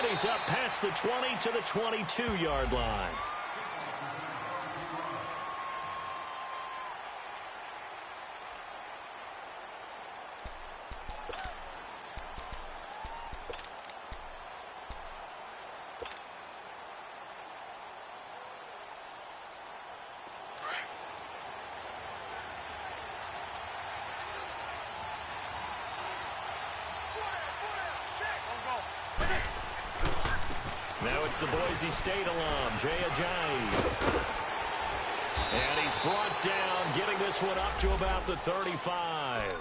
he's up past the 20 to the 22-yard line. Now it's the Boise State alum, Jay Ajayi. And he's brought down, getting this one up to about the 35.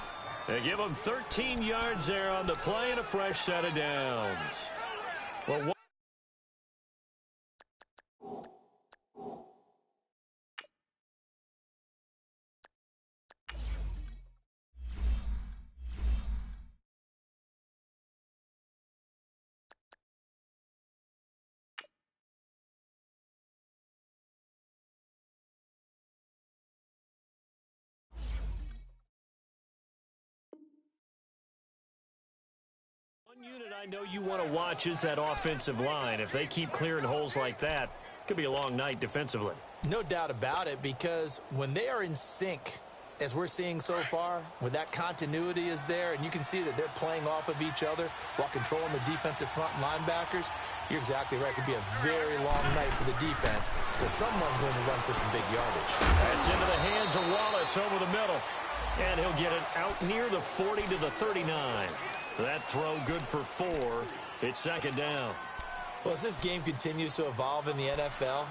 They give him 13 yards there on the play and a fresh set of downs. Well, one unit I know you want to watch is that offensive line. If they keep clearing holes like that, it could be a long night defensively. No doubt about it, because when they are in sync, as we're seeing so far, when that continuity is there and you can see that they're playing off of each other while controlling the defensive front linebackers, you're exactly right. It could be a very long night for the defense because someone's going to run for some big yardage. That's into the hands of Wallace over the middle. And he'll get it out near the 40 to the 39. That throw good for 4. It's second down. Well, as this game continues to evolve in the NFL,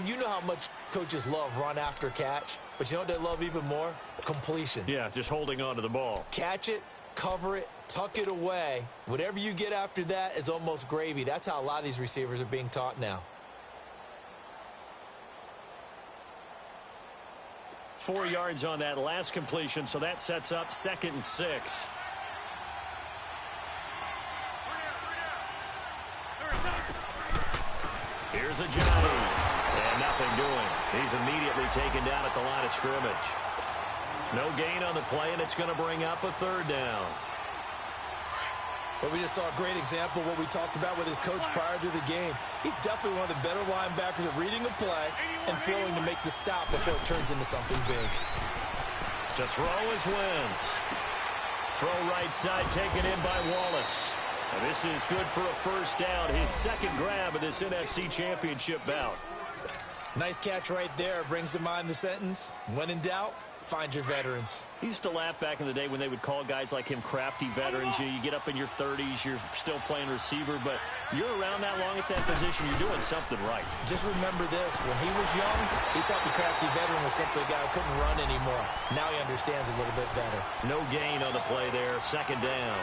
you know how much coaches love run after catch, but you know what they love even more? Completions. Yeah, just holding on to the ball. Catch it, cover it, tuck it away. Whatever you get after that is almost gravy. That's how a lot of these receivers are being taught now. 4 yards on that last completion, so that sets up 2nd and 6. Here's Ajayi, and nothing doing. He's immediately taken down at the line of scrimmage. No gain on the play, and it's going to bring up a 3rd down. But we just saw a great example of what we talked about with his coach prior to the game. He's definitely one of the better linebackers at reading a play and flowing to make the stop before it turns into something big. To throw is Wentz. Throw right side taken in by Wallace. And this is good for a 1st down, his 2nd grab of this NFC Championship bout. Nice catch right there. Brings to mind the sentence, when in doubt, find your veterans. He used to laugh back in the day when they would call guys like him crafty veterans. You get up in your 30s, you're still playing receiver, but you're around that long at that position, you're doing something right. Just remember this, when he was young, he thought the crafty veteran was simply a guy who couldn't run anymore. Now he understands a little bit better. No gain on the play there, 2nd down.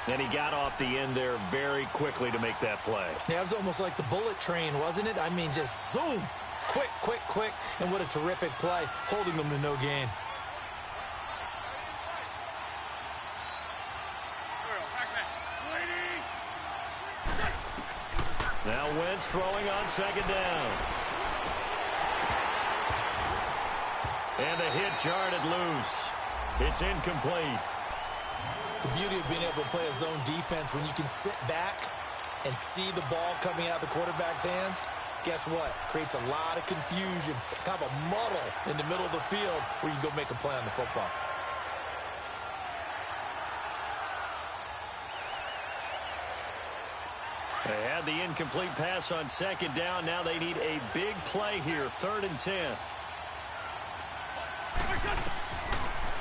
And he got off the end there very quickly to make that play. Yeah, it was almost like the bullet train, wasn't it? I mean, just zoom. Quick, quick, quick. And what a terrific play, holding them to no gain. Now Wentz throwing on 2nd down. And the hit jarred it loose. It's incomplete. The beauty of being able to play a zone defense when you can sit back and see the ball coming out of the quarterback's hands, guess what? Creates a lot of confusion, kind of a muddle in the middle of the field where you go make a play on the football. They had the incomplete pass on 2nd down. Now they need a big play here, 3rd and 10.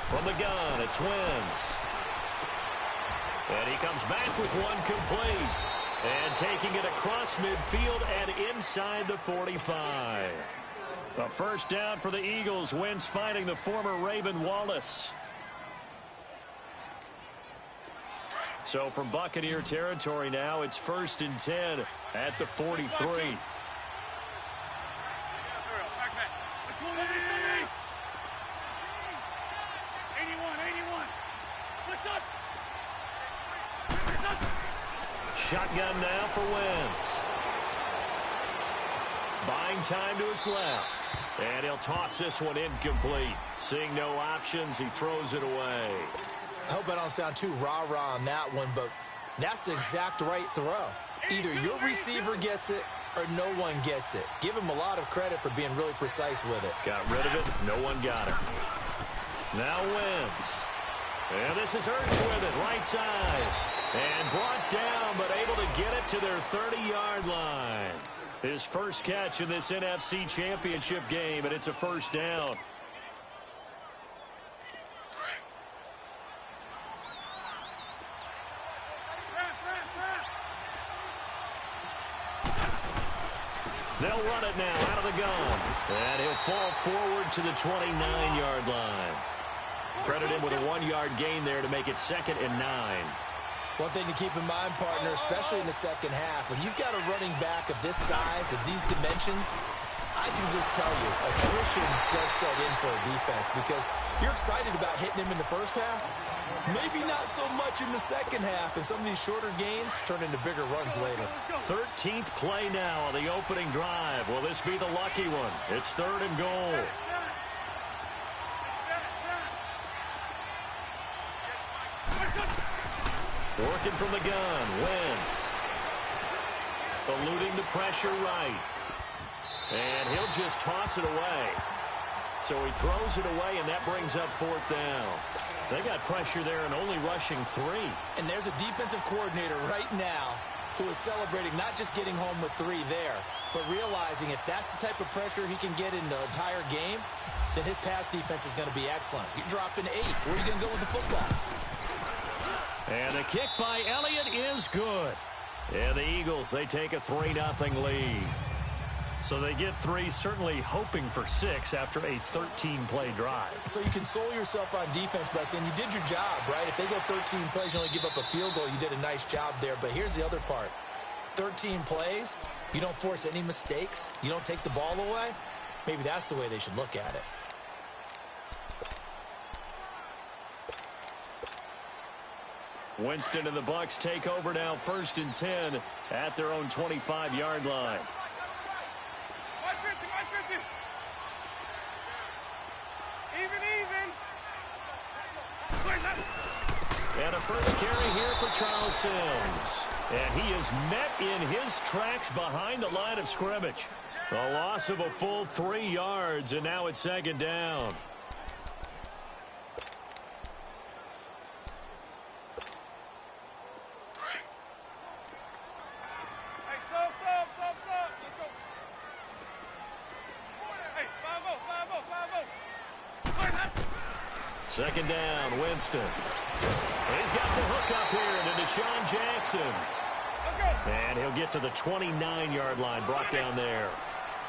From the gun, it's Wentz. And he comes back with one complete. And taking it across midfield and inside the 45. A 1st down for the Eagles. Wentz finding the former Raven Wallace. So from Buccaneer territory now, it's 1st and 10 at the 43. Shotgun now for Wentz. Buying time to his left. And he'll toss this one incomplete. Seeing no options, he throws it away. I hope I don't sound too rah-rah on that one, but That's the exact right throw. Either your receiver gets it or no one gets it. Give him a lot of credit for being really precise with it. Got rid of it. No one got it. Now Wentz. And this is Ertz with it, right side. And brought down, but able to get it to their 30-yard line. His first catch in this NFC Championship game, and it's a first down. They'll run it now out of the gun. And he'll fall forward to the 29-yard line. Credit him with a 1-yard gain there to make it 2nd and 9. One thing to keep in mind, partner, especially in the second half, when you've got a running back of this size, of these dimensions, I can just tell you, attrition does set in for a defense because you're excited about hitting him in the first half. Maybe not so much in the second half, and some of these shorter gains turn into bigger runs later. 13th play now on the opening drive. Will this be the lucky one? It's 3rd and goal. Working from the gun, Wentz. Eluding the pressure right. And he'll just toss it away. So he throws it away, and that brings up 4th down. They got pressure there and only rushing 3. And there's a defensive coordinator right now who is celebrating not just getting home with 3 there, but realizing if that's the type of pressure he can get in the entire game, then his pass defense is going to be excellent. You're dropping 8. Where are you going to go with the football? And the kick by Elliott is good. And the Eagles, they take a 3-0 lead. So they get 3, certainly hoping for 6 after a 13-play drive. So you console yourself on defense by saying you did your job, right? If they go 13 plays, you only give up a field goal, you did a nice job there. But here's the other part. 13 plays, you don't force any mistakes, you don't take the ball away. Maybe that's the way they should look at it. Winston and the Bucs take over now, 1st and 10 at their own 25-yard line. And a first carry here for Charles Sims. And he is met in his tracks behind the line of scrimmage. A loss of a full 3 yards, and now it's 2nd down. Second down, Winston. He's got the hook up here to Deshaun Jackson. And he'll get to the 29-yard line, brought down there.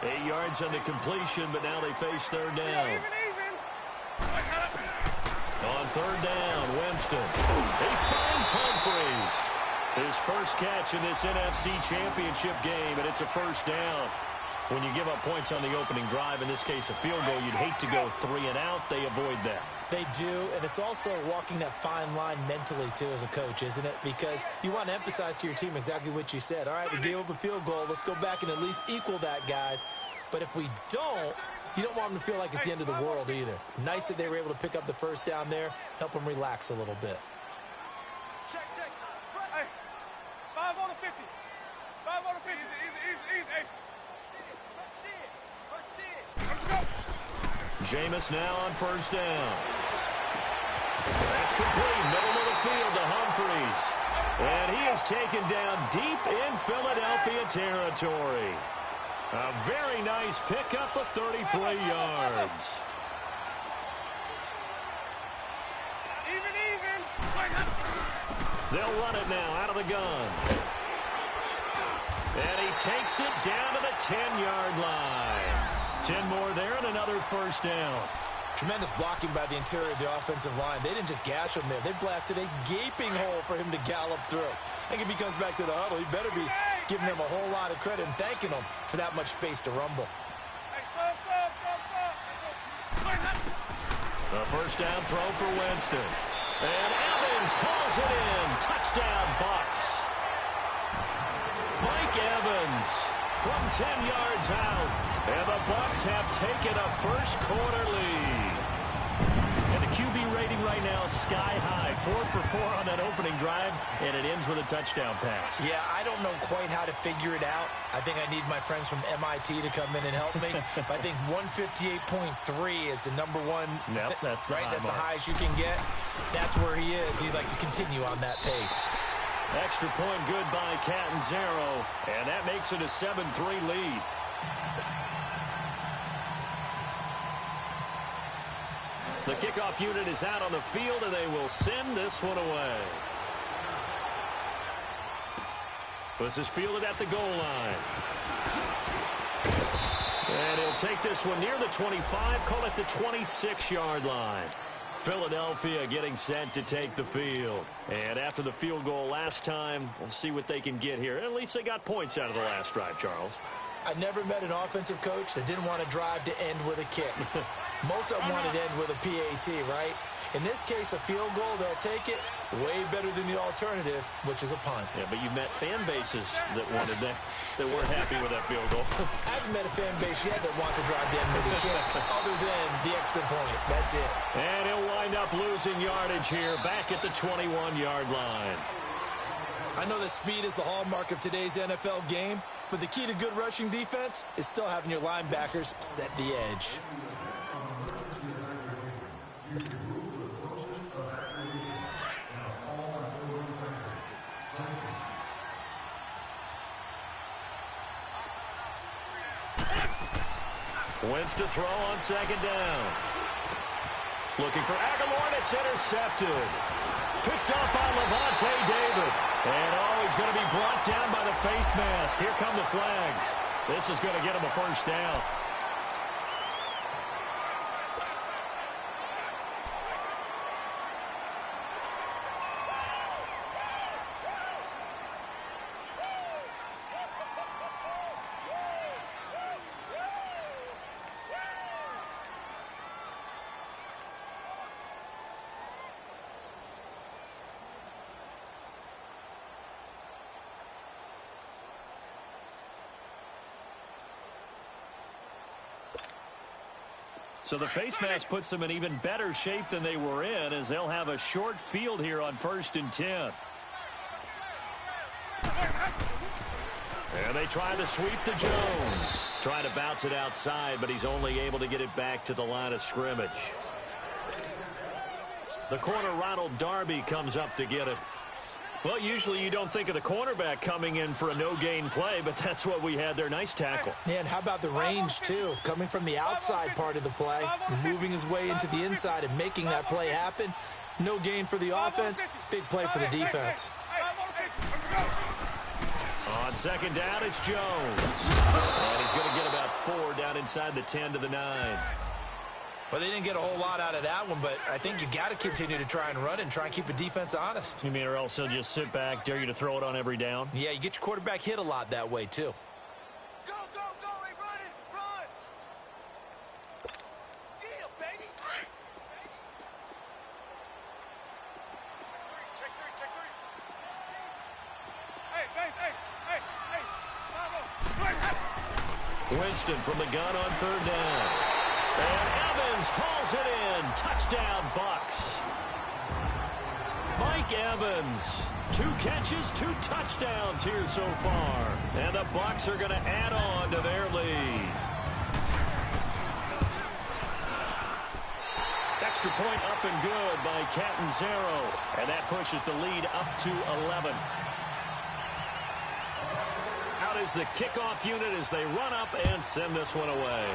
8 yards on the completion, but now they face 3rd down. On 3rd down, Winston. He finds Humphries. His first catch in this NFC Championship game, and it's a first down. When you give up points on the opening drive, in this case a field goal, you'd hate to go 3 and out. They avoid that. They do, and it's also walking that fine line mentally, too, as a coach, isn't it? Because you want to emphasize to your team exactly what you said. All right, we gave up a field goal. Let's go back and at least equal that, guys. But if we don't, you don't want them to feel like it's the end of the world either. Nice that they were able to pick up the first down there, help them relax a little bit. Check. Hey, 5 on the 50. 5 on the 50. Easy. Hey. Let's go. Jameis now on 1st down. That's complete. Middle of the field to Humphries. And he is taken down deep in Philadelphia territory. A very nice pickup of 33 yards. Even. They'll run it now out of the gun. And he takes it down to the 10-yard line. 10 more there and another first down. Tremendous blocking by the interior of the offensive line. They didn't just gash him there. They blasted a gaping hole for him to gallop through. I think if he comes back to the huddle, he better be giving him a whole lot of credit and thanking him for that much space to rumble. A first down throw for Winston. And Evans calls it in. Touchdown, Bucs. Mike Evans from 10 yards out. And the Bucs have taken a first quarter lead. And to QB rating right now sky high. 4 for 4 on that opening drive, and it ends with a touchdown pass. Yeah, I don't know quite how to figure it out. I think I need my friends from MIT to come in and help me. But I think 158.3 is the number one. Yep, that's the right. high That's mark. the highest you can get. That's where he is. He'd like to continue on that pace. Extra point good by Catanzaro, and that makes it a 7-3 lead. The kickoff unit is out on the field, and they will send this one away. This is fielded at the goal line. And he'll take this one near the 25, call it the 26-yard line. Philadelphia getting set to take the field. And after the field goal last time, we'll see what they can get here. At least they got points out of the last drive, Charles. I never met an offensive coach that didn't want to drive to end with a kick. Most of them wanted to end with a PAT, right? In this case, a field goal, they'll take it way better than the alternative, which is a punt. Yeah, but you've met fan bases that wanted that weren't happy with that field goal. I haven't met a fan base yet that wants to drive to end with a kick, other than the extra point. That's it. And he'll wind up losing yardage here, back at the 21-yard line. I know that speed is the hallmark of today's NFL game, but the key to good rushing defense is still having your linebackers set the edge. Wentz to throw on second down. Looking for Aguilar, and it's intercepted. Picked up by Levante David. And he's going to be brought down by the face mask. Here come the flags. This is going to get him a first down. So the face mask puts them in even better shape than they were in, as they'll have a short field here on 1st and 10. And they try to sweep to Jones. Trying to bounce it outside, but he's only able to get it back to the line of scrimmage. The corner, Ronald Darby, comes up to get it. Well, usually you don't think of the cornerback coming in for a no-gain play, but that's what we had there. Nice tackle. Yeah, and how about the range, too? Coming from the outside part of the play, moving his way into the inside and making that play happen. No gain for the offense, big play for the defense. On second down, it's Jones. And he's going to get about 4 down inside the 10 to the 9. Well, they didn't get a whole lot out of that one, but I think you got to continue to try and run and try and keep the defense honest. You mean, or else he'll just sit back, dare you to throw it on every down? Yeah, you get your quarterback hit a lot that way, too. Go, go, go, hey, run it, run! Yeah, baby! Check three. Hey, Bravo! Winston from the gun on 3rd down. And Evans hauls it in. Touchdown, Bucks. Mike Evans. 2 catches, 2 touchdowns here so far. And the Bucks are going to add on to their lead. Extra point up and good by Catanzaro. And that pushes the lead up to 11. Out is the kickoff unit as they run up and send this one away.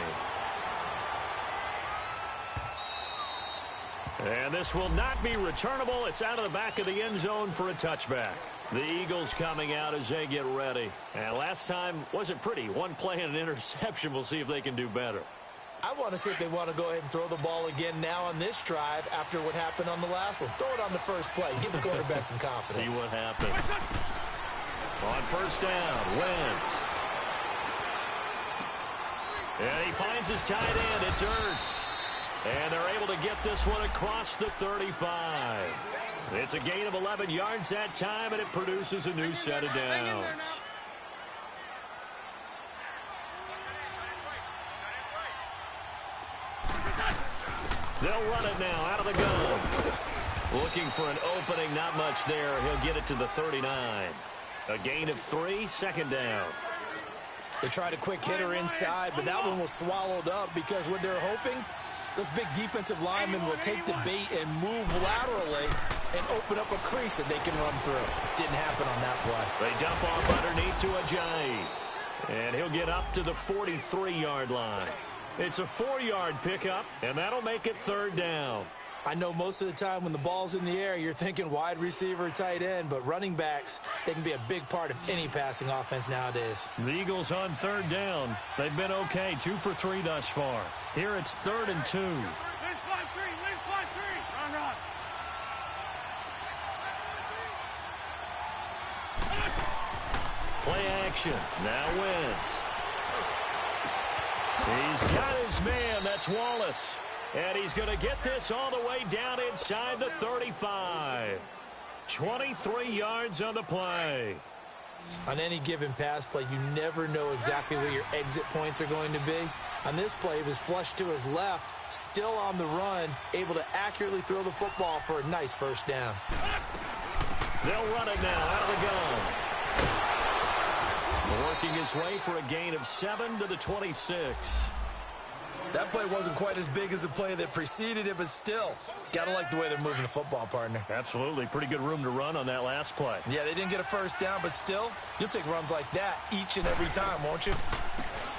And this will not be returnable. It's out of the back of the end zone for a touchback. The Eagles coming out as they get ready. And last time wasn't pretty. 1 play and an interception. We'll see if they can do better. I want to see if they want to go ahead and throw the ball again now on this drive after what happened on the last one. Throw it on the first play. Give the quarterback some confidence. See what happens. On 1st down, Wentz. And he finds his tight end. It's Ertz. And they're able to get this one across the 35. It's a gain of 11 yards that time, and it produces a new set of downs. They'll run it now out of the gun. Looking for an opening, not much there. He'll get it to the 39. A gain of 3, second down. They tried a quick hitter inside, but that one was swallowed up because what they're hoping, those big defensive linemen will take the bait and move laterally and open up a crease that they can run through. Didn't happen on that play. They dump off underneath to Ajayi. And he'll get up to the 43-yard line. It's a 4-yard pickup, and that'll make it third down. I know most of the time when the ball's in the air, you're thinking wide receiver, tight end, but running backs, they can be a big part of any passing offense nowadays. The Eagles on third down. They've been okay, 2 for 3 thus far. Here it's 3rd and 2. Lynch 5-3, Lynch 5-3. Run. Play action. Now Wentz. He's got his man. That's Wallace. And he's going to get this all the way down inside the 35. 23 yards on the play. On any given pass play, you never know exactly where your exit points are going to be. On this play, it was flushed to his left, still on the run, able to accurately throw the football for a nice first down. They'll run it now out of the gun. Working his way for a gain of 7 to the 26. That play wasn't quite as big as the play that preceded it, but still, got to like the way they're moving the football, partner. Absolutely. Pretty good room to run on that last play. Yeah, they didn't get a first down, but still, you'll take runs like that each and every time, won't you?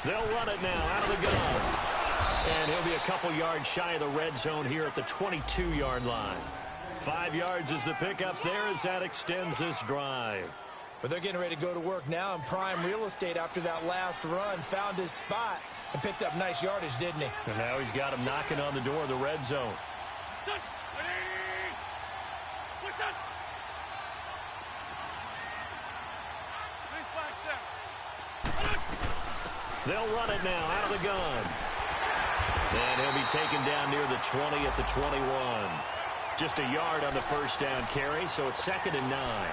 They'll run it now out of the gun. And he'll be a couple yards shy of the red zone here at the 22-yard line. 5 yards is the pickup there as that extends this drive. But they're getting ready to go to work now in prime real estate after that last run. Found his spot and picked up nice yardage, didn't he? And now he's got him knocking on the door of the red zone. They'll run it now out of the gun. And he'll be taken down near the 20 at the 21. Just a yard on the first down carry, so it's 2nd and 9.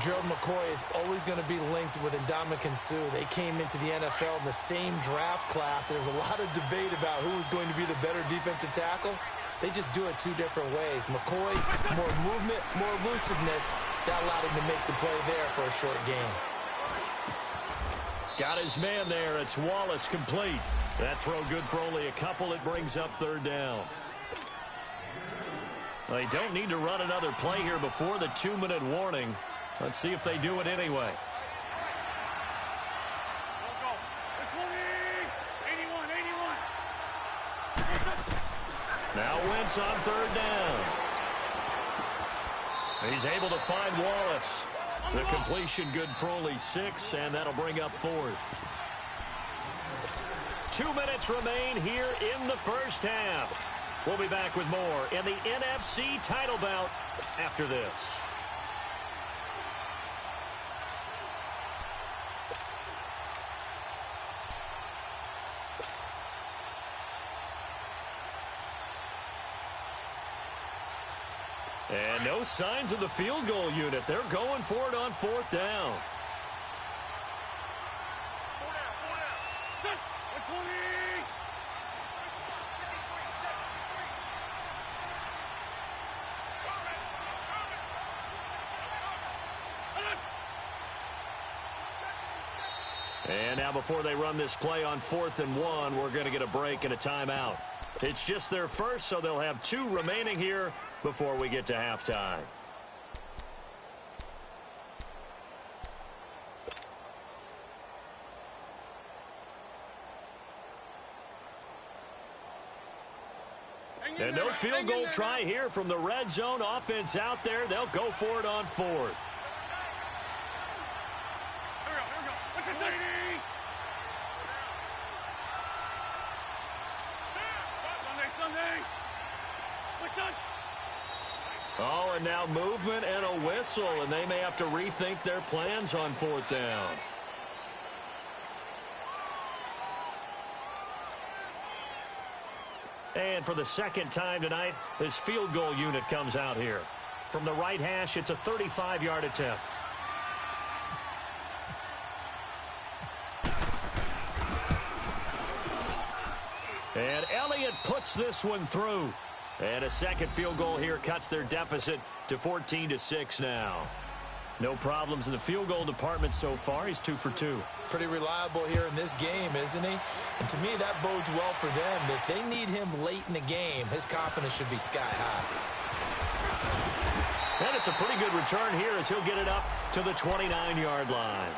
Gerald McCoy is always going to be linked with Ndamukong Suh. They came into the NFL in the same draft class, and there was a lot of debate about who was going to be the better defensive tackle. They just do it 2 different ways. McCoy, more movement, more elusiveness. That allowed him to make the play there for a short gain. Got his man there. It's Wallace complete. That throw good for only a couple. It brings up 3rd down. They don't need to run another play here before the 2-minute warning. Let's see if they do it anyway. Now Wentz on 3rd down. He's able to find Wallace. The completion good for only 6, and that'll bring up 4th. 2 minutes remain here in the first half. We'll be back with more in the NFC title bout after this. And no signs of the field goal unit. They're going for it on 4th down. And now before they run this play on 4th and 1, we're going to get a break and a timeout. It's just their first, so they'll have 2 remaining here before we get to halftime. And no field goal try here from the red zone. Offense out there. They'll go for it on 4th. Oh, and now movement and a whistle, and they may have to rethink their plans on 4th down. And for the second time tonight, his field goal unit comes out here. From the right hash, it's a 35-yard attempt. And Elliott puts this one through. And a second field goal here cuts their deficit to 14-6 now. No problems in the field goal department so far. He's 2 for 2. Pretty reliable here in this game, isn't he? And to me, that bodes well for them. If they need him late in the game, his confidence should be sky high. And it's a pretty good return here as he'll get it up to the 29-yard line.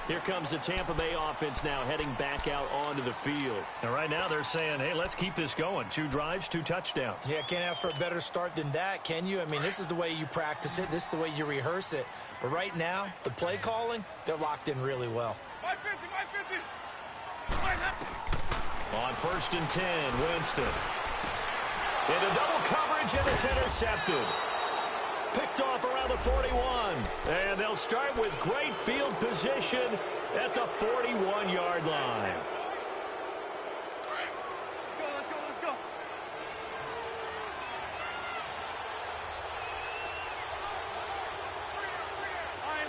Here comes the Tampa Bay offense now heading back out onto the field. And right now they're saying, hey, let's keep this going. 2 drives, 2 touchdowns. Yeah, can't ask for a better start than that, can you? I mean, this is the way you practice it. This is the way you rehearse it. But right now, the play calling, they're locked in really well. My 50. On 1st and 10, Winston. Into double coverage, and it's intercepted. Picked off around the 41. And they'll start with great field position at the 41-yard line. Let's go.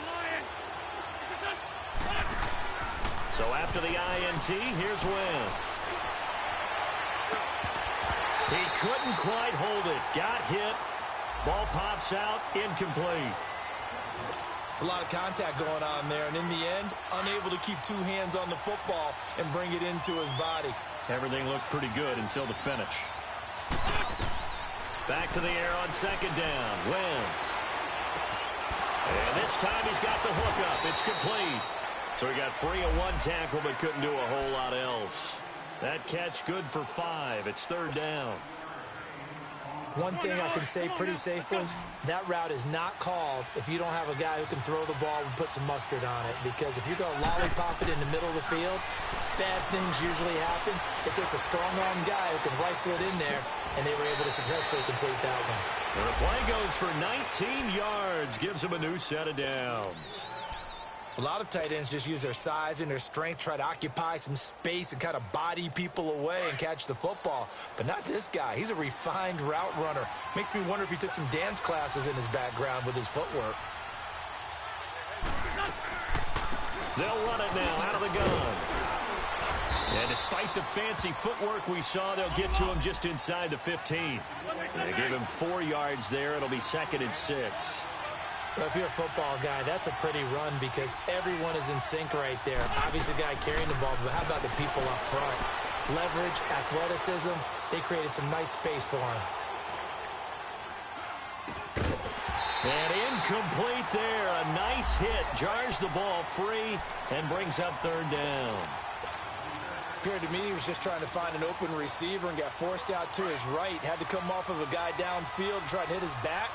Lion. So after the INT, here's Wentz. He couldn't quite hold it. Got hit. Ball pops out, incomplete. It's a lot of contact going on there, and in the end, unable to keep 2 hands on the football and bring it into his body. Everything looked pretty good until the finish. Back to the air on 2nd down. Wentz. And this time he's got the hook up. It's complete. So he got free of 1 tackle but couldn't do a whole lot else. That catch good for 5. It's 3rd down. One thing I can say pretty safely, that route is not called if you don't have a guy who can throw the ball and put some mustard on it. Because if you're going to lollipop it in the middle of the field, bad things usually happen. It takes a strong-armed guy who can rifle it in there, and they were able to successfully complete that one. And the play goes for 19 yards, gives him a new set of downs. A lot of tight ends just use their size and their strength, try to occupy some space and kind of body people away and catch the football. But not this guy. He's a refined route runner. Makes me wonder if he took some dance classes in his background with his footwork. They'll run it now out of the gun. And despite the fancy footwork we saw, they'll get to him just inside the 15. They gave him 4 yards there. It'll be 2nd and 6. Well, if you're a football guy, that's a pretty run because everyone is in sync right there. Obviously, the guy carrying the ball, but how about the people up front? Leverage, athleticism, they created some nice space for him. And incomplete there. A nice hit. Jars the ball free and brings up 3rd down. Appeared to me he was just trying to find an open receiver and got forced out to his right. Had to come off of a guy downfield, try to hit his back.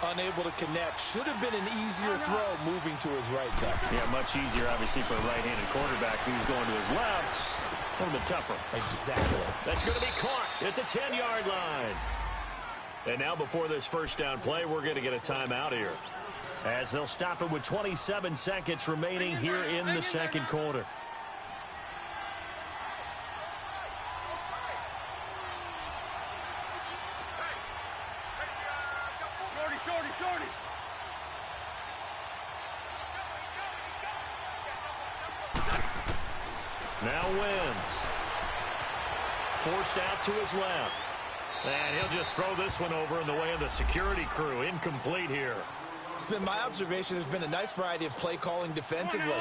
Unable to connect. Should have been an easier throw moving to his right back. Yeah, much easier, obviously, for a right-handed quarterback who's going to his left. A little bit tougher. Exactly. That's going to be caught at the 10-yard line. And now before this 1st down play, we're going to get a timeout here. As they'll stop it with 27 seconds remaining here in the 2nd quarter. Shorty. Now Wentz. Forced out to his left. And he'll just throw this one over in the way of the security crew. Incomplete here. It's been my observation there's been a nice variety of play calling defensively.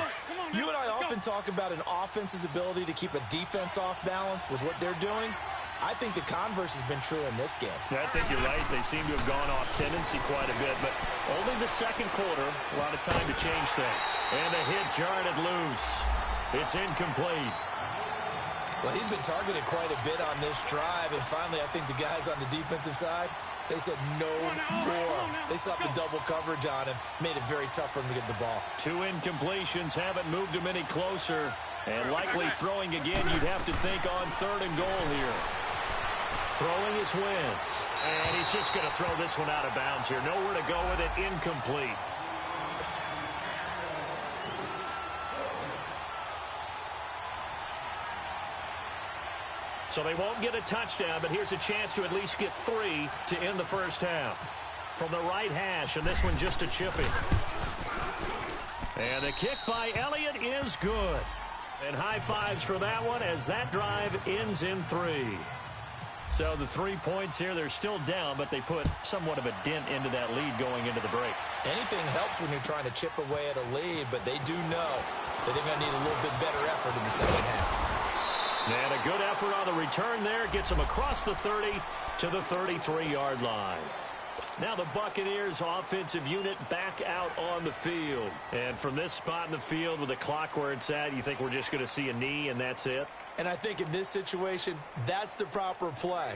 You and I often talk about an offense's ability to keep a defense off balance with what they're doing. I think the converse has been true in this game. I think you're right. They seem to have gone off tendency quite a bit, but only the 2nd quarter, a lot of time to change things. And a hit jarred it loose. It's incomplete. Well, he's been targeted quite a bit on this drive, and finally I think the guys on the defensive side, they said no more. They slapped the double coverage on him, made it very tough for him to get the ball. 2 incompletions haven't moved him any closer, and likely throwing again, you'd have to think on 3rd and goal here. Throwing is Wentz. And he's just going to throw this one out of bounds here. Nowhere to go with it. Incomplete. So they won't get a touchdown, but here's a chance to at least get 3 to end the 1st half. From the right hash, and this one just a chipping. And the kick by Elliott is good. And high fives for that one as that drive ends in 3. So the 3 points here, they're still down, but they put somewhat of a dent into that lead going into the break. Anything helps when you're trying to chip away at a lead, but they do know that they're going to need a little bit better effort in the second half. And a good effort on the return there gets them across the 30 to the 33-yard line. Now the Buccaneers offensive unit back out on the field. And from this spot in the field with the clock where it's at, you think we're just going to see a knee and that's it? And I think in this situation, that's the proper play.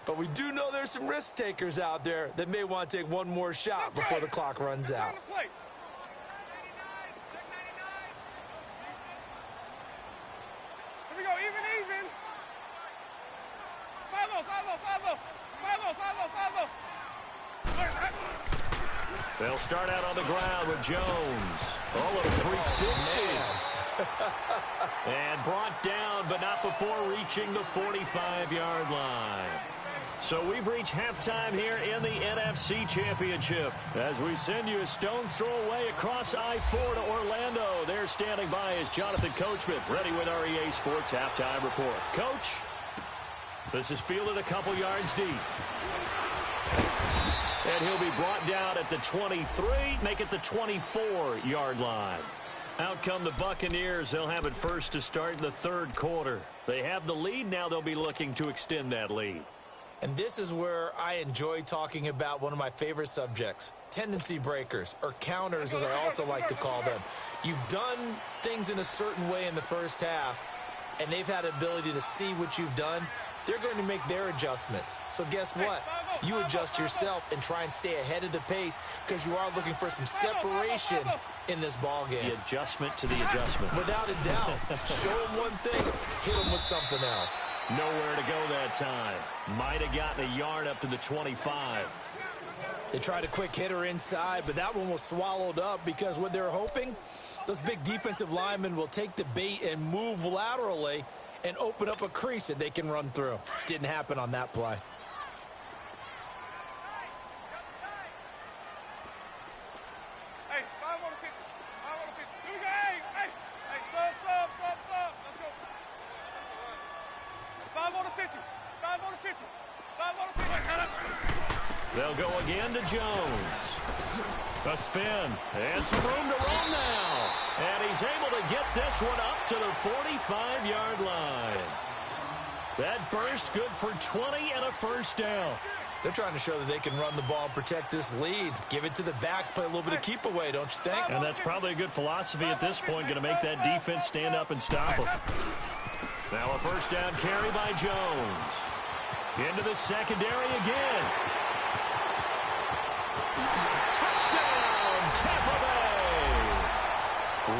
But we do know there's some risk takers out there that may want to take one more shot before the clock runs out. Here we go, even. 5-0. They'll start out on the ground with Jones. Oh, a 360. And brought down, but not before reaching the 45-yard line. So we've reached halftime here in the NFC Championship. As we send you a stone's throw away across I-4 to Orlando. There standing by is Jonathan Coachman, ready with our EA Sports Halftime Report. Coach, this is fielded a couple yards deep. And he'll be brought down at the 23, make it the 24-yard line. Out come the Buccaneers. They'll have it first to start in the third quarter. They have the lead. Now they'll be looking to extend that lead. And this is where I enjoy talking about one of my favorite subjects, tendency breakers, or counters as I also like to call them. You've done things in a certain way in the first half, and they've had the ability to see what you've done. They're going to make their adjustments. So guess what? You adjust yourself and try and stay ahead of the pace because you are looking for some separation in this ball game. The adjustment to the adjustment. Without a doubt. Show them one thing, hit them with something else. Nowhere to go that time. Might have gotten a yard up to the 25. They tried a quick hitter inside, but that one was swallowed up because what they're hoping, those big defensive linemen will take the bait and move laterally and open up a crease that they can run through. Didn't happen on that play. Hey, 5 on the 50. 5 on the 50. Here we go. Hey, sub. Let's go. 5 on the 50. 5 on the 50. 5 on the 50. They'll go again to Jones. A spin. And some room to run now. And he's able to get this one up to the 45-yard line. That burst good for 20 and a first down. They're trying to show that they can run the ball, protect this lead. Give it to the backs, play a little bit of keep away, don't you think? And that's probably a good philosophy at this point, going to make that defense stand up and stop them. Now a first down carry by Jones. Into the secondary again. Touchdown, Tampa Bay.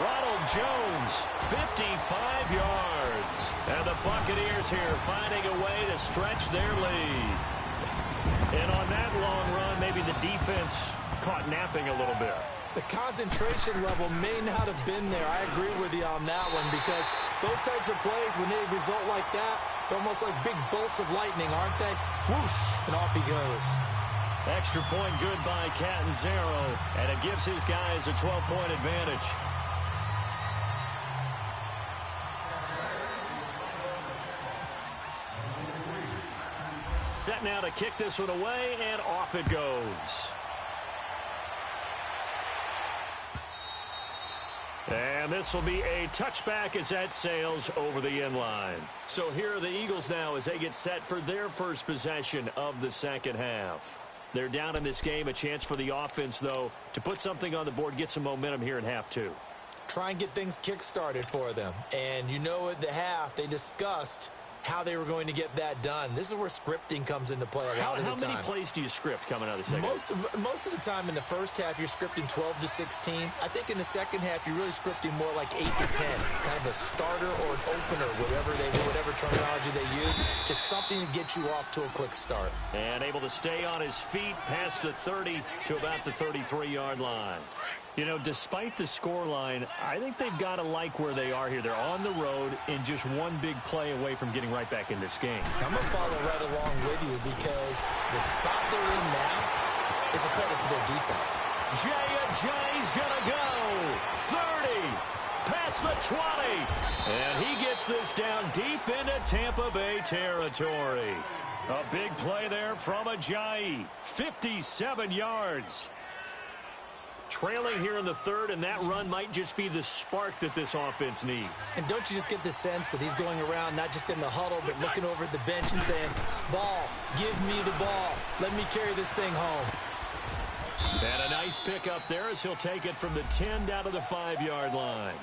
Ronald Jones, 55 yards. And the Buccaneers here finding a way to stretch their lead. And on that long run, maybe the defense caught napping a little bit. The concentration level may not have been there. I agree with you on that one because those types of plays, when they result like that, they're almost like big bolts of lightning, aren't they? Whoosh, and off he goes. Extra point good by Catanzaro, and it gives his guys a 12-point advantage. Set now to kick this one away, and off it goes. And this will be a touchback as that sails over the end line. So here are the Eagles now as they get set for their first possession of the second half. They're down in this game. A chance for the offense, though, to put something on the board, get some momentum here in half two. Try and get things kick-started for them. And you know at the half, they discussed how they were going to get that done. This is where scripting comes into play a lot of the time. How many plays do you script coming out of the second half? Most of the time in the first half, you're scripting 12 to 16. I think in the second half, you're really scripting more like 8 to 10. Kind of a starter or an opener, whatever terminology they use. Just something to get you off to a quick start. And able to stay on his feet past the 30 to about the 33-yard line. You know, despite the scoreline, I think they've got to like where they are here. They're on the road and just one big play away from getting right back in this game. I'm going to follow right along with you because the spot they're in now is a credit to their defense. Jay's going to go. 30, past the 20. And he gets this down deep into Tampa Bay territory. A big play there from Ajayi. 57 yards. Trailing here in the third, and that run might just be the spark that this offense needs. And don't you just get the sense that he's going around not just in the huddle, but looking over at the bench and saying, ball, give me the ball. Let me carry this thing home. And a nice pickup there as he'll take it from the 10 down to the 5-yard line.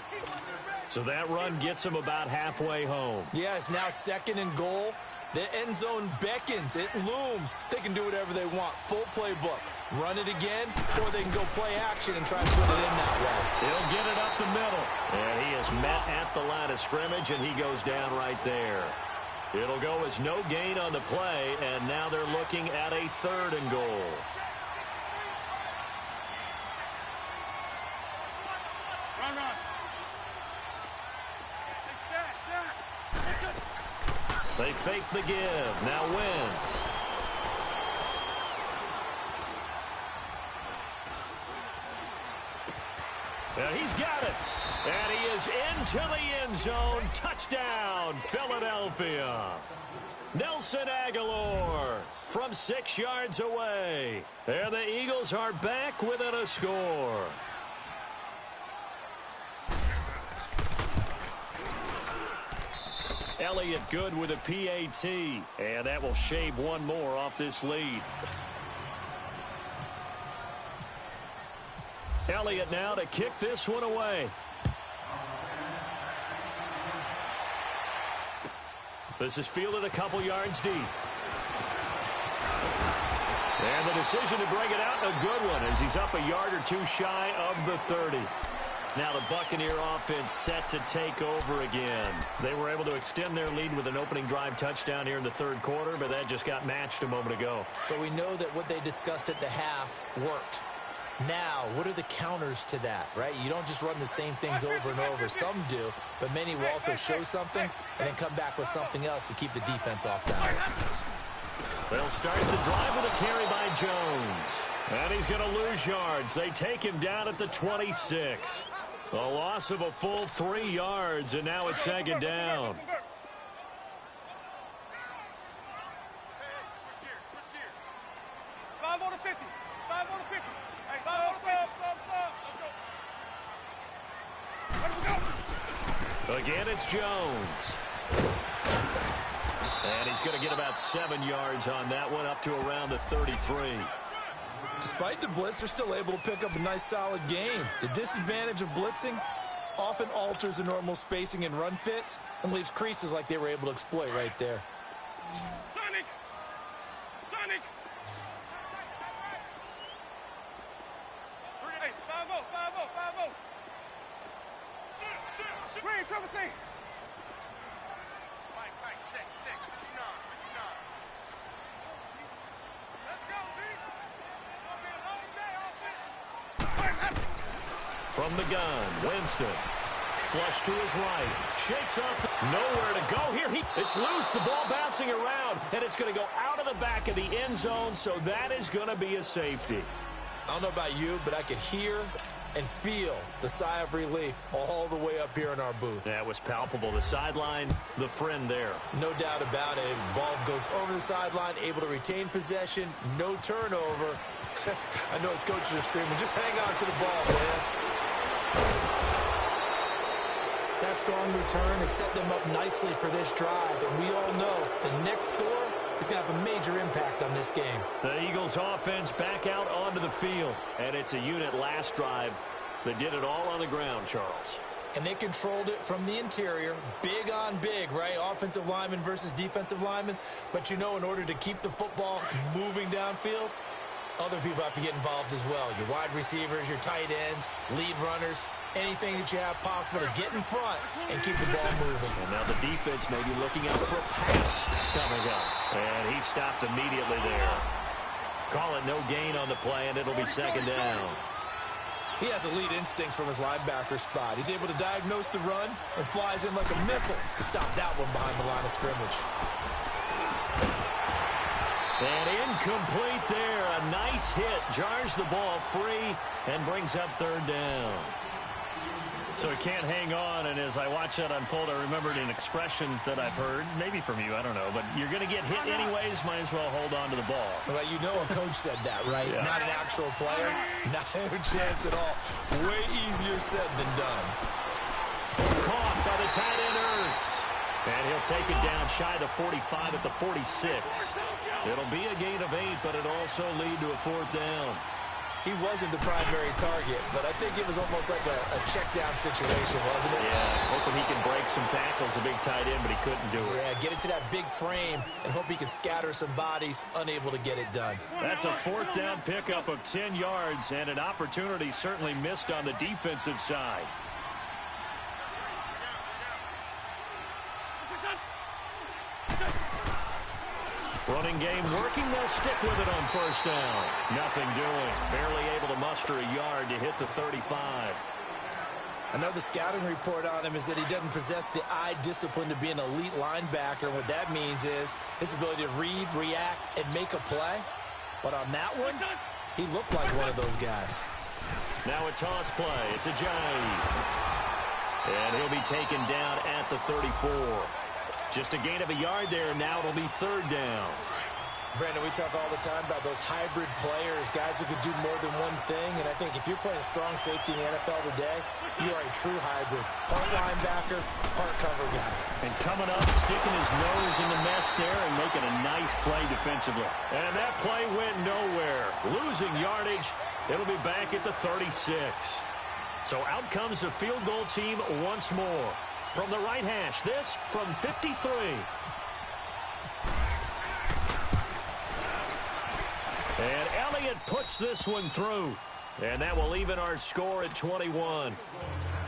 So that run gets him about halfway home. Yeah, it's now 2nd and goal. The end zone beckons. It looms. They can do whatever they want. Full playbook. Run it again, or they can go play action and try to put it in that way. He'll get it up the middle. And he is met at the line of scrimmage, and he goes down right there. It'll go as no gain on the play, and now they're looking at a 3rd and goal. Run. They fake the give. Now Wentz. And he's got it. And he is into the end zone. Touchdown, Philadelphia. Nelson Aguilar from 6 yards away. And the Eagles are back within a score. Elliott good with a PAT. And that will shave one more off this lead. Elliott now to kick this one away. This is fielded a couple yards deep. And the decision to bring it out, a good one, as he's up a yard or two shy of the 30. Now the Buccaneer offense set to take over again. They were able to extend their lead with an opening drive touchdown here in the 3rd quarter, but that just got matched a moment ago. So we know that what they discussed at the half worked. Now, what are the counters to that, right? You don't just run the same things over and over. Some do, but many will also show something and then come back with something else to keep the defense off balance. They'll start the drive with a carry by Jones. And he's going to lose yards. They take him down at the 26. A loss of a full 3 yards, and now it's 2nd down. Again, it's Jones. And he's going to get about 7 yards on that one, up to around the 33. Despite the blitz, they're still able to pick up a nice, solid game. The disadvantage of blitzing often alters the normal spacing and run fits and leaves creases like they were able to exploit right there. Sonic! Hey, 5-0. Green, Trevor C. Mike, check. 59. Let's go, D. Gonna be a long day, offense. From the gun, Winston. Flush to his right. Shakes off. Nowhere to go here. It's loose. The ball bouncing around, and it's going to go out of the back of the end zone, so that is going to be a safety. I don't know about you, but I could hear and feel the sigh of relief all the way up here in our booth. That was palpable. The sideline, the friend there. No doubt about it. Ball goes over the sideline, able to retain possession, no turnover. I know his coaches are screaming, just hang on to the ball, man. That strong return has set them up nicely for this drive, and we all know the next score is going to have a major impact on this game. The Eagles offense back out onto the field, and it's a unit last drive that did it all on the ground, Charles. And they controlled it from the interior, big on big, right? Offensive lineman versus defensive lineman. But you know, in order to keep the football moving downfield, other people have to get involved as well. Your wide receivers, your tight ends, lead runners, anything that you have possible to get in front and keep the ball moving. And now the defense may be looking out for a pass coming up. And he stopped immediately there. Call it no gain on the play, and it'll be 2nd down. He has elite instincts from his linebacker spot. He's able to diagnose the run and flies in like a missile to stop that one behind the line of scrimmage. And incomplete there. A nice hit. Jars the ball free and brings up 3rd down. So he can't hang on, and as I watch that unfold, I remembered an expression that I've heard, maybe from you, I don't know, but you're going to get hit anyways, might as well hold on to the ball. Well, you know a coach said that, right? Yeah. Not an actual player. Not a chance at all. Way easier said than done. Caught by the tight end, Ertz. And he'll take it down shy of the 45 at the 46. It'll be a gain of 8, but it'll also lead to a 4th down. He wasn't the primary target, but I think it was almost like a check-down situation, wasn't it? Yeah, hoping he can break some tackles, a big tight end, but he couldn't do it. Yeah, get into that big frame and hope he can scatter some bodies, unable to get it done. That's a 4th down pickup of 10 yards, and an opportunity certainly missed on the defensive side. Running game working. They'll stick with it on 1st down. Nothing doing. Barely able to muster a yard to hit the 35. Another scouting report on him is that he doesn't possess the eye discipline to be an elite linebacker. What that means is his ability to read, react, and make a play. But on that one, he looked like one of those guys. Now a toss play. It's a Ajayi. And he'll be taken down at the 34. Just a gain of a yard there. Now it'll be 3rd down. Brandon, we talk all the time about those hybrid players, guys who could do more than one thing. And I think if you're playing strong safety in the NFL today, you are a true hybrid. Part linebacker, part cover guy. And coming up, sticking his nose in the mess there and making a nice play defensively. And that play went nowhere. Losing yardage. It'll be back at the 36. So out comes the field goal team once more. From the right hash, this from 53. And Elliott puts this one through. And that will even our score at 21.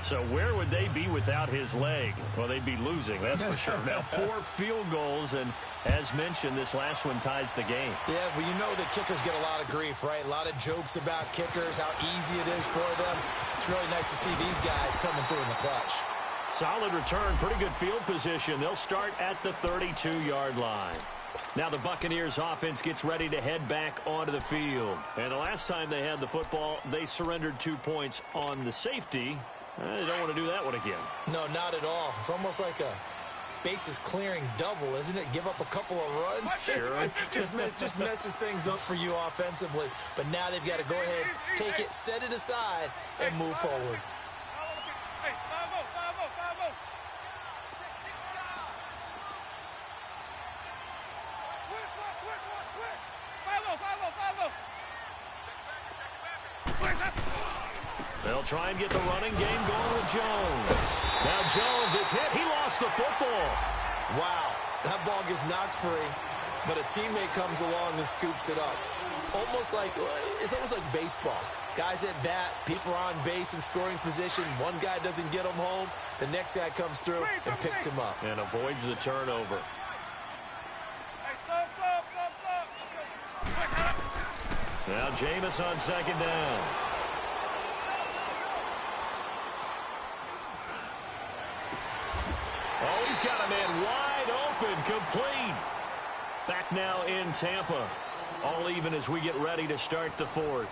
So where would they be without his leg? Well, they'd be losing, that's for sure. Now 4 field goals, and as mentioned, this last one ties the game. Yeah, well, you know that kickers get a lot of grief, right? A lot of jokes about kickers, how easy it is for them. It's really nice to see these guys coming through in the clutch. Solid return, pretty good field position. They'll start at the 32-yard line. Now the Buccaneers offense gets ready to head back onto the field. And the last time they had the football, they surrendered 2 points on the safety. They don't want to do that one again. No, not at all. It's almost like a bases clearing double, isn't it? Give up a couple of runs. Sure. just messes things up for you offensively. But now they've got to go ahead, take it, set it aside, and move forward. They'll try and get the running game going with Jones. Now Jones is hit. He lost the football. Wow. That ball gets knocked free, but a teammate comes along and scoops it up. It's almost like baseball. Guys at bat, people are on base in scoring position. One guy doesn't get him home. The next guy comes through and picks him up. And avoids the turnover. Now Jameis on 2nd down. Oh, he's got a man wide open, complete. Back now in Tampa. All even as we get ready to start the 4th.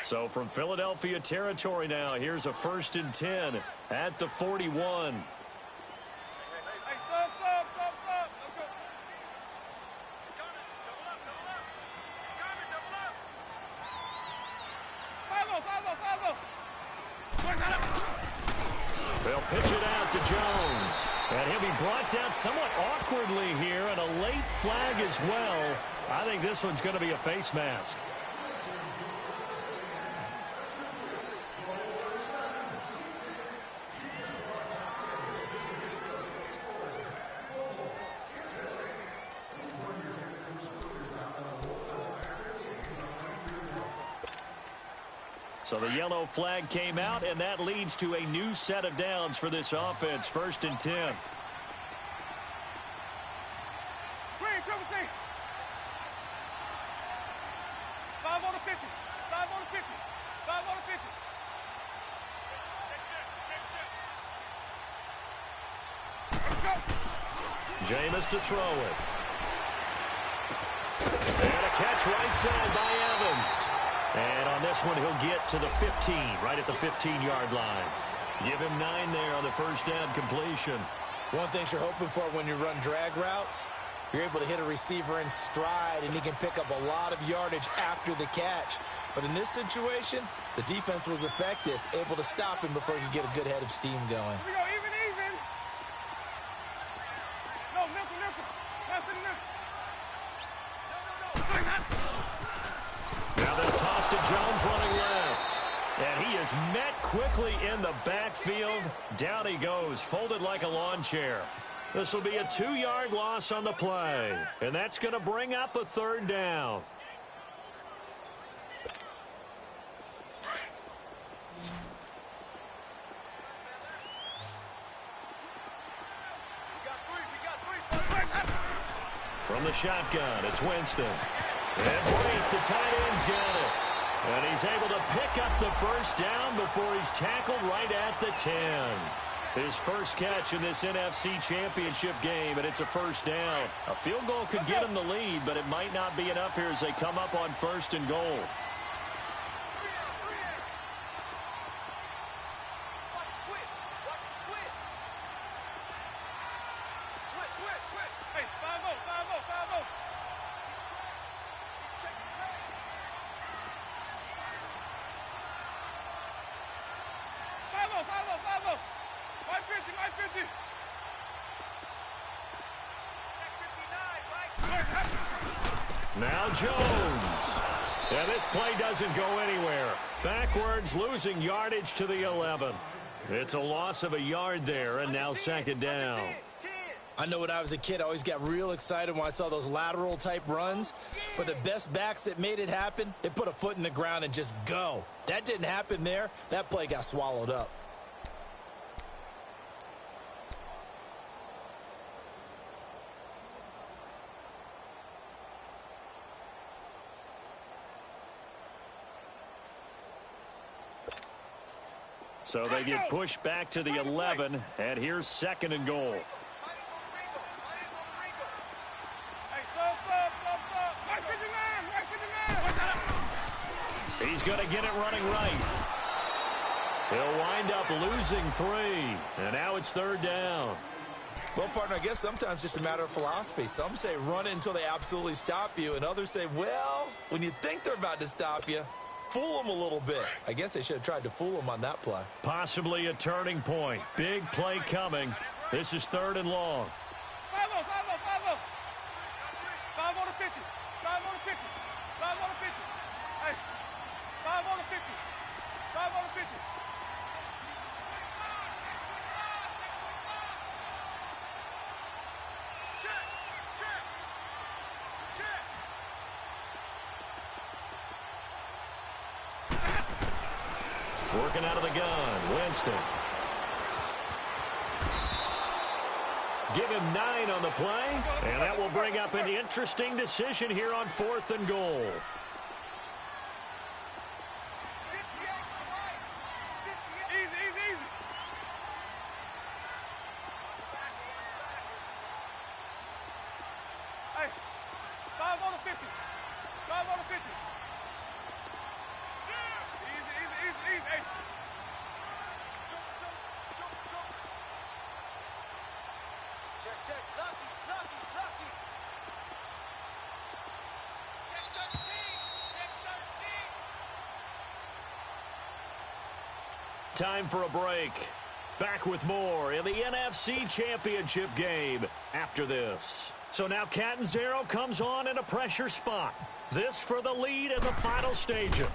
So from Philadelphia territory now, here's a 1st and 10 at the 41. They'll pitch it out to Jones. And he'll be brought down somewhat awkwardly here, and a late flag as well. I think this one's going to be a face mask. So the yellow flag came out, and that leads to a new set of downs for this offense. 1st and 10. Green, triple C. 5 on the 50. 5 on the 50. 5 on the 50. Let's go. Jameis to throw it. right side by Evans. And on this one, he'll get to the 15, right at the 15-yard line. Give him 9 there on the first down completion. One thing you're hoping for when you run drag routes, you're able to hit a receiver in stride, and he can pick up a lot of yardage after the catch. But in this situation, the defense was effective, able to stop him before he could get a good head of steam going. Here we go, even. No, nickel. That's the nickel. No. Now they'll toss to Jones running left. And he is met quickly in the backfield. Down he goes, folded like a lawn chair. This will be a 2-yard loss on the play. And that's going to bring up a third down. From the shotgun, it's Winston. And Wait, the tight end's got it. And he's able to pick up the first down before he's tackled right at the 10. His first catch in this NFC Championship game, and it's a first down. A field goal could get him the lead, but it might not be enough here as they come up on first and goal. Hey, 5-0. My 50. Now Jones. And this play doesn't go anywhere. Backwards, losing yardage to the 11. It's a loss of a yard there, and now second down. I know when I was a kid, I always got real excited when I saw those lateral-type runs. But the best backs that made it happen, they put a foot in the ground and just go. That didn't happen there. That play got swallowed up. So they get pushed back to the 11, and here's second and goal. Hey, sub. My 59. He's going to get it running right. He'll wind up losing 3, and now it's third down. Well, partner, I guess sometimes it's just a matter of philosophy. Some say run it until they absolutely stop you, and others say, well, when you think they're about to stop you, fool them a little bit. I guess they should have tried to fool them on that play. Possibly a turning point. Big play coming. This is third and long. 5-0. 5 on the 50. 5 on the 50. 5 on the 50. Hey, 5 on the 50. 5 on the 50. Working out of the gun, Winston. Give him 9 on the play, and that will bring up an interesting decision here on fourth and goal. Easy. Hey, 5 on the 50. 5 on the 50. Easy. Hey. Check. Lucky. Check 13. Time for a break. Back with more in the NFC Championship game after this. So now Catanzaro comes on in a pressure spot. This for the lead in the final stages.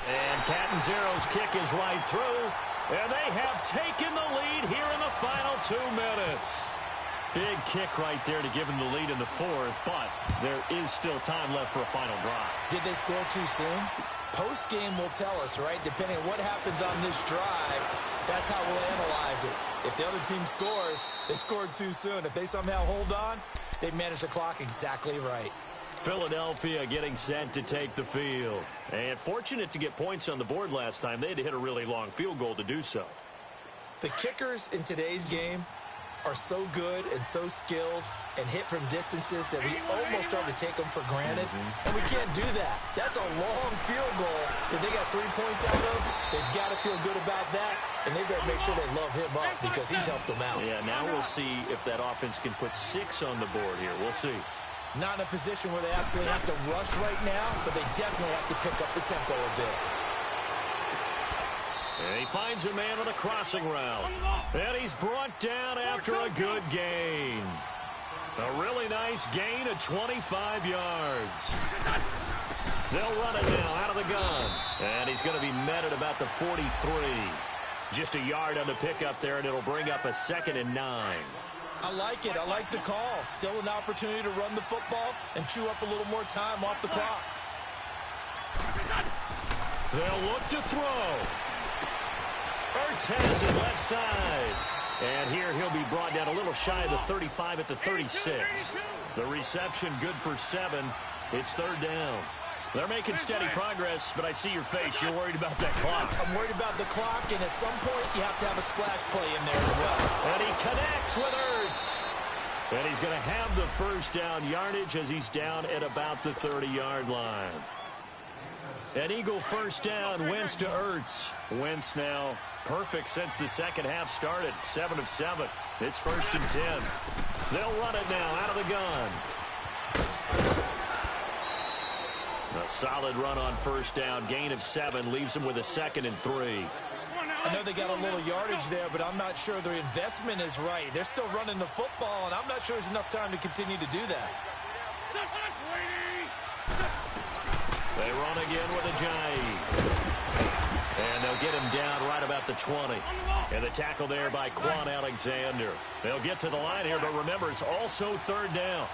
And Catanzaro's kick is right through. And they have taken the lead here in the final 2 minutes. Big kick right there to give them the lead in the fourth, but there is still time left for a final drive. Did they score too soon? Post-game will tell us, right? Depending on what happens on this drive, that's how we'll analyze it. If the other team scores, they scored too soon. If they somehow hold on, they manage the clock exactly right. Philadelphia getting set to take the field. And fortunate to get points on the board last time. They had to hit a really long field goal to do so. The kickers in today's game are so good and so skilled and hit from distances that we almost start to take them for granted, and we can't do that. That's a long field goal that they got 3 points out of. They've got to feel good about that, and they better make sure they love him up because he's helped them out. Yeah, now we'll see if that offense can put 6 on the board here. We'll see. Not in a position where they absolutely have to rush right now, but they definitely have to pick up the tempo a bit. And he finds a man on a crossing route. And he's brought down after a good gain. A really nice gain of 25 yards. They'll run it now out of the gun. And he's going to be met at about the 43. Just a yard on the pickup there, and it'll bring up a 2nd and 9. I like it. I like the call. Still an opportunity to run the football and chew up a little more time off the clock. They'll look to throw. Ertz has it left side. And here he'll be brought down a little shy of the 35 at the 36. The reception good for 7. It's 3rd down. They're making steady progress, but I see your face. You're worried about that clock. I'm worried about the clock, and at some point you have to have a splash play in there as well. And he connects with Ertz. And he's going to have the 1st down yardage as he's down at about the 30-yard line. An Eagle 1st down, Wentz to Ertz. Wentz now perfect since the second half started, 7 of 7. It's 1st and 10. They'll run it now out of the gun. A solid run on 1st down, gain of 7, leaves them with a 2nd and 3. I know they got a little yardage there, but I'm not sure their investment is right. They're still running the football, and I'm not sure there's enough time to continue to do that. They run again with a jive. And they'll get him down right about the 20. And the tackle there by Quan Alexander. They'll get to the line here, but remember, it's also 3rd down.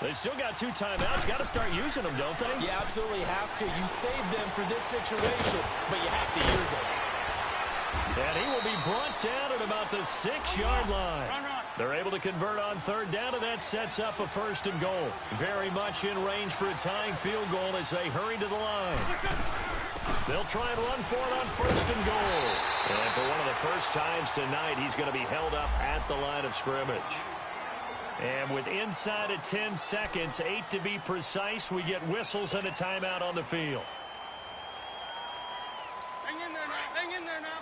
They still got 2 timeouts. Got to start using them, don't they? You absolutely have to. You save them for this situation, but you have to use them. And he will be brought down at about the 6-yard line. They're able to convert on 3rd down, and that sets up a 1st and goal. Very much in range for a tying field goal as they hurry to the line. They'll try and run for it on 1st and goal. And for one of the first times tonight, he's going to be held up at the line of scrimmage. And with inside of 10 seconds, 8 to be precise, we get whistles and a timeout on the field. Hang in there now. Hang in there now.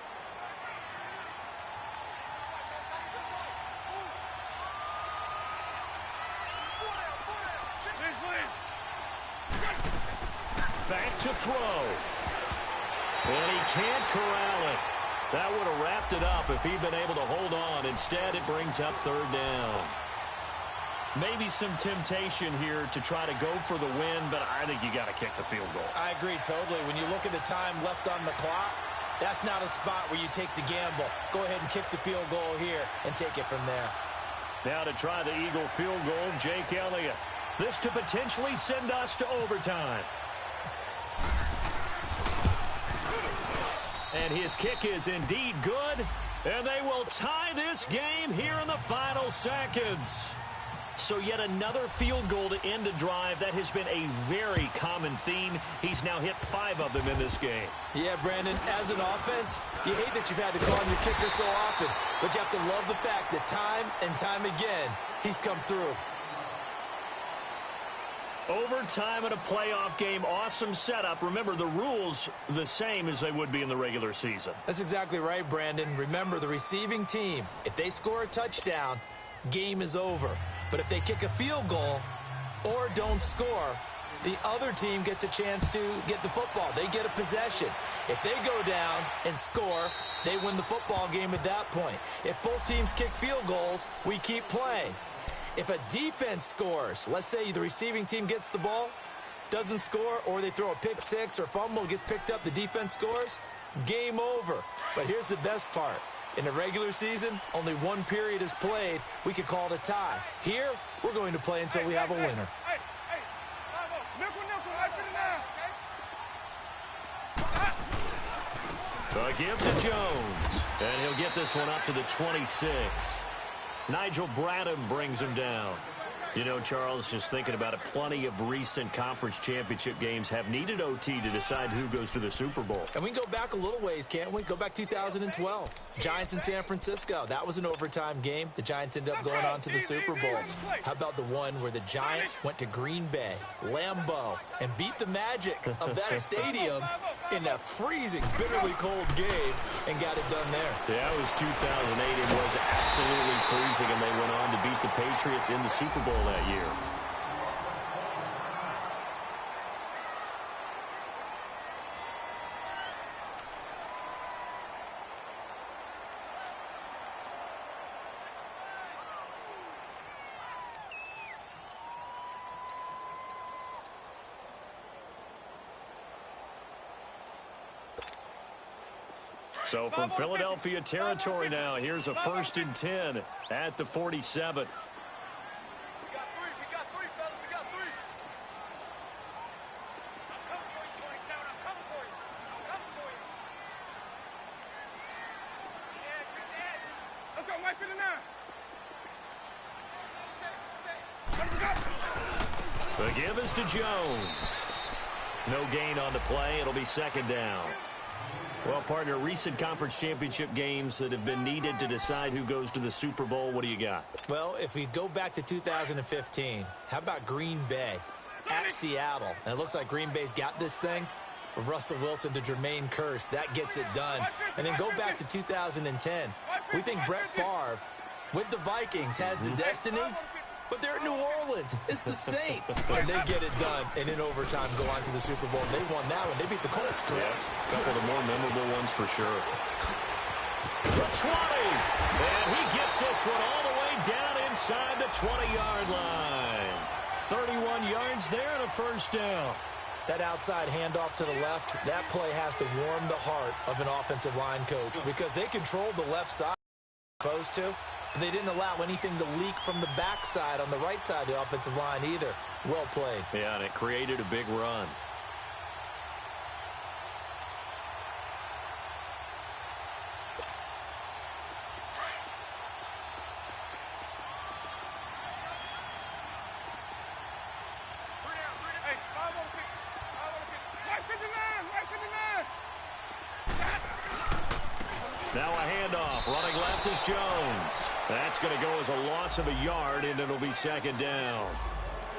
Back to throw. And he can't corral it. That would have wrapped it up if he'd been able to hold on. Instead, it brings up 3rd down. Maybe some temptation here to try to go for the win, but I think you got to kick the field goal. I agree totally. When you look at the time left on the clock, that's not a spot where you take the gamble. Go ahead and kick the field goal here and take it from there. Now to try the Eagle field goal, Jake Elliott. This to potentially send us to overtime. And his kick is indeed good, and they will tie this game here in the final seconds. So yet another field goal to end a drive. That has been a very common theme. He's now hit 5 of them in this game. Yeah, Brandon, as an offense, you hate that you've had to call on your kicker so often, but you have to love the fact that time and time again, he's come through. Overtime in a playoff game, awesome setup. Remember, the rules the same as they would be in the regular season. That's exactly right, Brandon. Remember, the receiving team, if they score a touchdown, game is over. But if they kick a field goal or don't score, the other team gets a chance to get the football. They get a possession. If they go down and score, they win the football game at that point. If both teams kick field goals, we keep playing. If a defense scores, let's say the receiving team gets the ball, doesn't score, or they throw a pick six or fumble, gets picked up, the defense scores, game over. But here's the best part. In the regular season, only one period is played. We could call it a tie. Here, we're going to play until we have a winner. A give to Jones. And he'll get this one up to the 26. Nigel Bradham brings him down. You know, Charles, just thinking about it, plenty of recent conference championship games have needed OT to decide who goes to the Super Bowl. And we can go back a little ways, can't we? Go back 2012. Giants in San Francisco. That was an overtime game. The Giants ended up going on to the Super Bowl. How about the one where the Giants went to Green Bay, Lambeau, and beat the magic of that stadium in that freezing, bitterly cold game and got it done there? Yeah, it was 2008. It was absolutely freezing, and they went on to beat the Patriots in the Super Bowl that year. So from Philadelphia territory now, here's a 1st and 10 at the 47. The give is to Jones. No gain on the play. It'll be 2nd down. Well, partner, recent conference championship games that have been needed to decide who goes to the Super Bowl. What do you got? Well, if we go back to 2015, how about Green Bay at Seattle? And it looks like Green Bay's got this thing. From Russell Wilson to Jermaine Kearse, that gets it done. And then go back to 2010. We think Brett Favre with the Vikings has the destiny, but they're in New Orleans. It's the Saints. And they get it done. And in overtime, go on to the Super Bowl. They won that one. They beat the Colts, correct? Yeah, a couple of the more memorable ones for sure. The 20. And he gets this one all the way down inside the 20-yard line. 31 yards there and a 1st down. That outside handoff to the left, that play has to warm the heart of an offensive line coach because they controlled the left side opposed to. They didn't allow anything to leak from the backside on the right side of the offensive line either. Well played. Yeah, and it created a big run. Now a handoff. Running left is Jones. That's going to go as a loss of a yard, and it'll be 2nd down.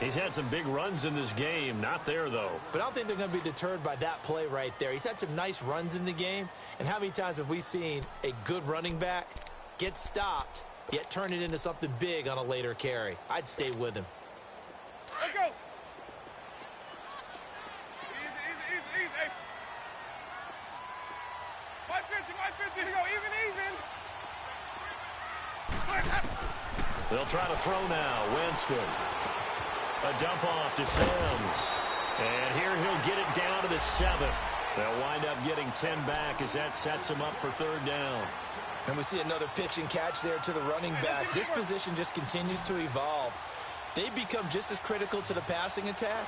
He's had some big runs in this game. Not there, though. But I don't think they're going to be deterred by that play right there. He's had some nice runs in the game. And how many times have we seen a good running back get stopped, yet turn it into something big on a later carry? I'd stay with him. Let's go. Easy. 550. Here you go. Even. They'll try to throw now. Winston. A dump off to Sims. And here he'll get it down to the 7. They'll wind up getting 10 back as that sets him up for 3rd down. And we see another pitch and catch there to the running back. This position just continues to evolve. They become just as critical to the passing attack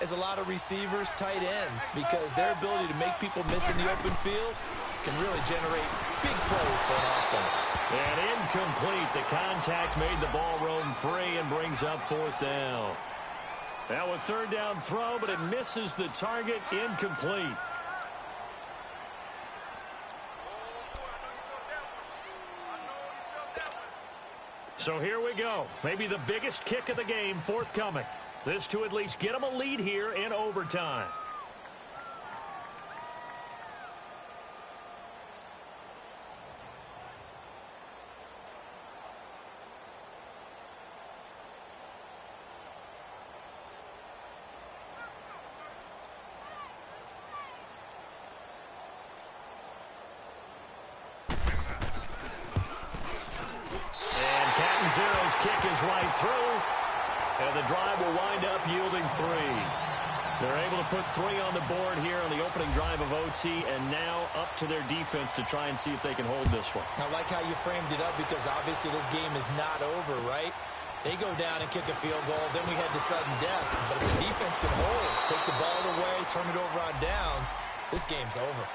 as a lot of receivers, tight ends, because their ability to make people miss in the open field can really generate big plays for an offense. And incomplete. The contact made the ball roam free and brings up 4th down. Now a 3rd down throw, but it misses the target. Incomplete. So here we go. Maybe the biggest kick of the game forthcoming. This to at least get them a lead here in overtime. Zero's kick is right through, and the drive will wind up yielding 3. They're able to put 3 on the board here on the opening drive of OT, and now up to their defense to try and see if they can hold this one. I like how you framed it up because obviously this game is not over, right? They go down and kick a field goal, then we head to sudden death. But if the defense can hold, take the ball away, turn it over on downs, this game's over.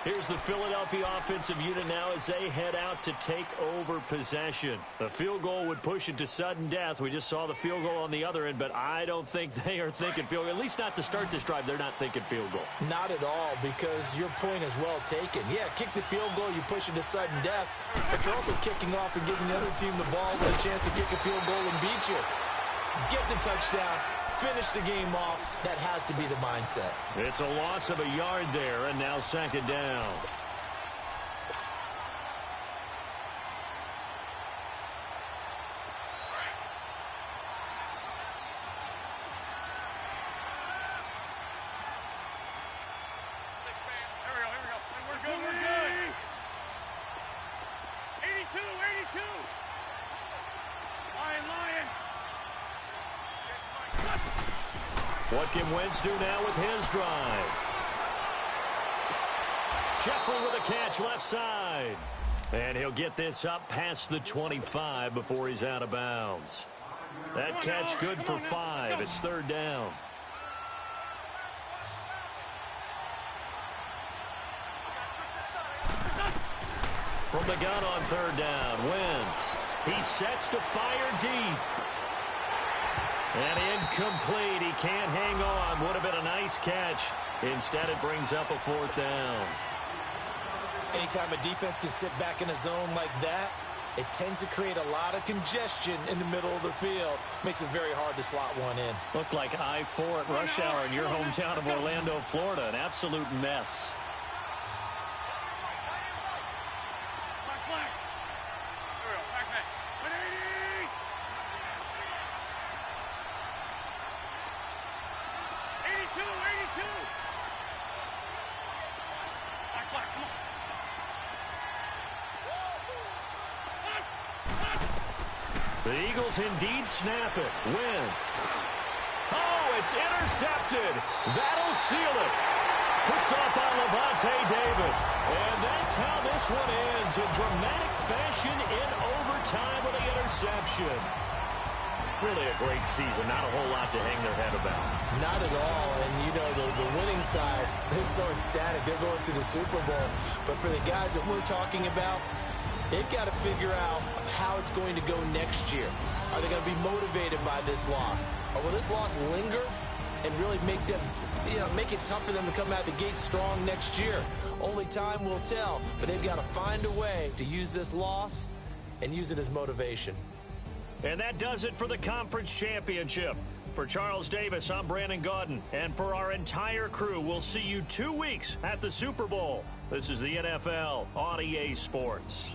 Here's the Philadelphia offensive unit now as they head out to take over possession. The field goal would push it to sudden death. We just saw the field goal on the other end, but I don't think they are thinking field goal. At least not to start this drive. They're not thinking field goal. Not at all, because your point is well taken. Yeah, kick the field goal, you push it to sudden death, but you're also kicking off and giving the other team the ball with a chance to kick a field goal and beat you. Get the touchdown. Finish the game off. That has to be the mindset. It's a loss of a yard there, and now second down. Here we go. We're good. 82. Lion. What can Wentz do now with his drive? Jeffrey with a catch left side. And he'll get this up past the 25 before he's out of bounds. That catch good for 5. It's third down. From the gun on third down, Wentz. He sets to fire deep. And incomplete. He can't hang on. Would have been a nice catch. Instead, it brings up a fourth down. Anytime a defense can sit back in a zone like that, it tends to create a lot of congestion in the middle of the field. Makes it very hard to slot one in. Looked like I-4 at rush hour in your hometown of Orlando, Florida. An absolute mess. Black. Here we go. Back. 180. 82. Black. Come on. The Eagles indeed snap it. Wentz. Oh, it's intercepted. That'll seal it. Picked off by Levante David. And that's how this one ends in dramatic fashion in overtime with the interception. Really a great season. Not a whole lot to hang their head about. Not at all. And, you know, the winning side, they're so ecstatic. They're going to the Super Bowl. But for the guys that we're talking about, they've got to figure out how it's going to go next year. Are they going to be motivated by this loss? Or will this loss linger and really make them, make it tough for them to come out the gate strong next year? Only time will tell. But they've got to find a way to use this loss and use it as motivation. And that does it for the conference championship. For Charles Davis, I'm Brandon Gaudin. And for our entire crew, we'll see you 2 weeks at the Super Bowl. This is the NFL on EA Sports.